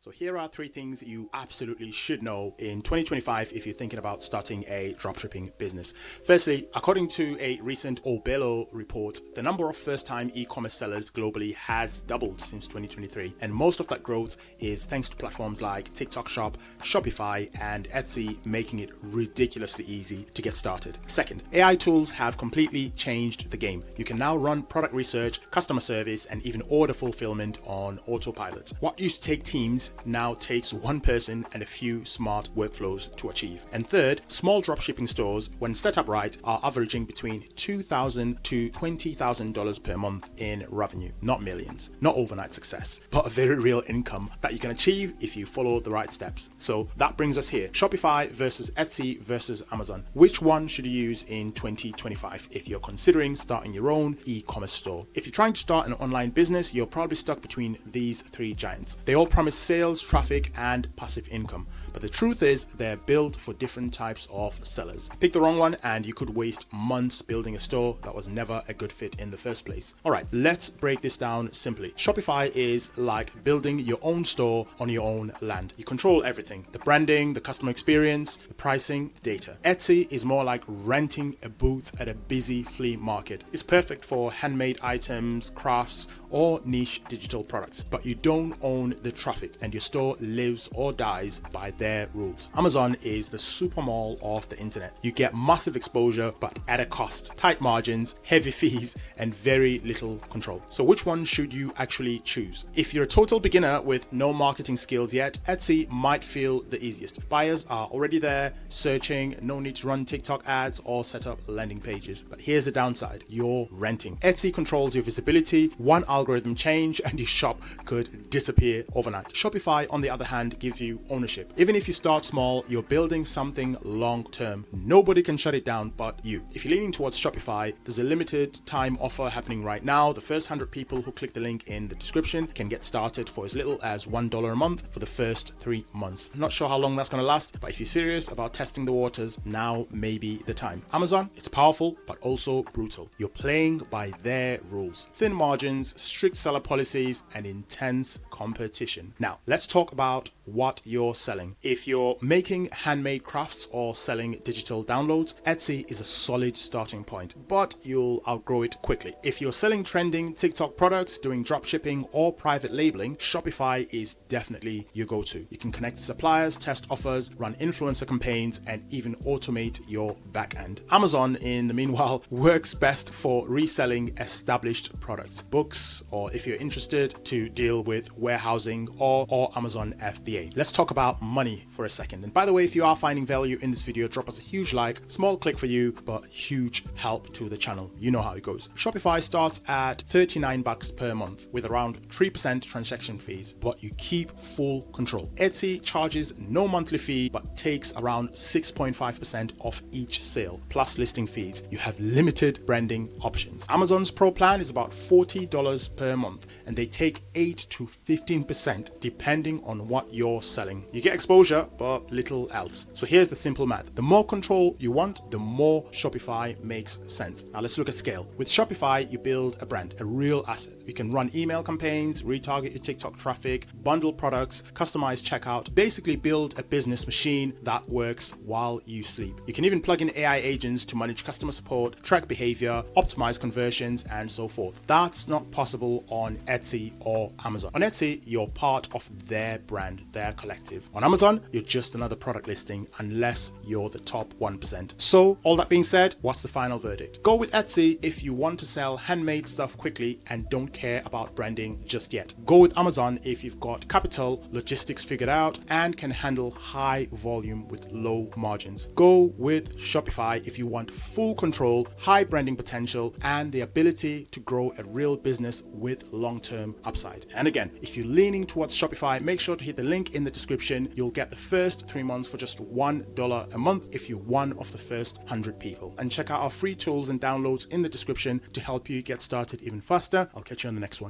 So here are 3 things you absolutely should know in 2025 if you're thinking about starting a dropshipping business. Firstly, according to a recent Obelo report, the number of first-time e-commerce sellers globally has doubled since 2023, and most of that growth is thanks to platforms like TikTok Shop, Shopify, and Etsy, making it ridiculously easy to get started. Second, AI tools have completely changed the game. You can now run product research, customer service, and even order fulfillment on autopilot. What used to take teams now takes one person and a few smart workflows to achieve. And third, small dropshipping stores, when set up right, are averaging between $2,000 to $20,000 per month in revenue. Not millions, not overnight success, but a very real income that you can achieve if you follow the right steps. So that brings us here. Shopify versus Etsy versus Amazon. Which one should you use in 2025 if you're considering starting your own e-commerce store? If you're trying to start an online business, you're probably stuck between these 3 giants. They all promise sales, traffic, and passive income, but the truth is they're built for different types of sellers. Pick the wrong one and you could waste months building a store that was never a good fit in the first place. All right, let's break this down simply. Shopify is like building your own store on your own land. You control everything: the branding, the customer experience, the pricing, the data. Etsy is more like renting a booth at a busy flea market. It's perfect for handmade items, crafts, or niche digital products, but you don't own the traffic, and your store lives or dies by their rules. Amazon is the super mall of the internet. You get massive exposure, but at a cost, tight margins, heavy fees, and very little control. So which one should you actually choose? If you're a total beginner with no marketing skills yet, Etsy might feel the easiest. Buyers are already there, searching, no need to run TikTok ads or set up landing pages. But here's the downside: you're renting. Etsy controls your visibility. One algorithm change and your shop could disappear overnight. Shopify, on the other hand, gives you ownership. Even if you start small, you're building something long term. Nobody can shut it down but you. If you're leaning towards Shopify, there's a limited time offer happening right now. The first 100 people who click the link in the description can get started for as little as $1 a month for the first 3 months. I'm not sure how long that's going to last, but if you're serious about testing the waters, now may be the time. Amazon, it's powerful but also brutal. You're playing by their rules: thin margins, strict seller policies, and intense competition. Now, let's talk about what you're selling. If you're making handmade crafts or selling digital downloads, Etsy is a solid starting point, but you'll outgrow it quickly. If you're selling trending TikTok products, doing dropshipping, or private labeling, Shopify is definitely your go-to. You can connect suppliers, test offers, run influencer campaigns, and even automate your backend. Amazon, in the meanwhile, works best for reselling established products, books, or if you're interested to deal with warehousing or Amazon FBA. Let's talk about money for a second. And by the way, if you are finding value in this video, drop us a huge like. Small click for you, but huge help to the channel. You know how it goes. Shopify starts at $39 per month with around 3% transaction fees, but you keep full control. Etsy charges no monthly fee, but takes around 6.5% off each sale, plus listing fees. You have limited branding options. Amazon's Pro plan is about $40 per month, and they take 8 to 15% depending on what you're selling. You get exposure, but little else. So here's the simple math: the more control you want, the more Shopify makes sense. Now let's look at scale. With Shopify, you build a brand, a real asset. You can run email campaigns, retarget your TikTok traffic, bundle products, customize checkout, basically build a business machine that works while you sleep. You can even plug in AI agents to manage customer support, track behavior, optimize conversions, and so forth. That's not possible on Etsy or Amazon. On Etsy, you're part of their brand, their collective. On Amazon, you're just another product listing unless you're the top 1%. So all that being said, what's the final verdict? Go with Etsy if you want to sell handmade stuff quickly and don't care about branding just yet. Go with Amazon if you've got capital, logistics figured out, and can handle high volume with low margins. Go with Shopify if you want full control, high branding potential, and the ability to grow a real business with long-term upside. And again, if you're leaning towards Shopify, make sure to hit the link in the description. You'll get the first 3 months for just $1 a month if you're one of the first 100 people. And check out our free tools and downloads in the description to help you get started even faster. I'll catch you on the next one.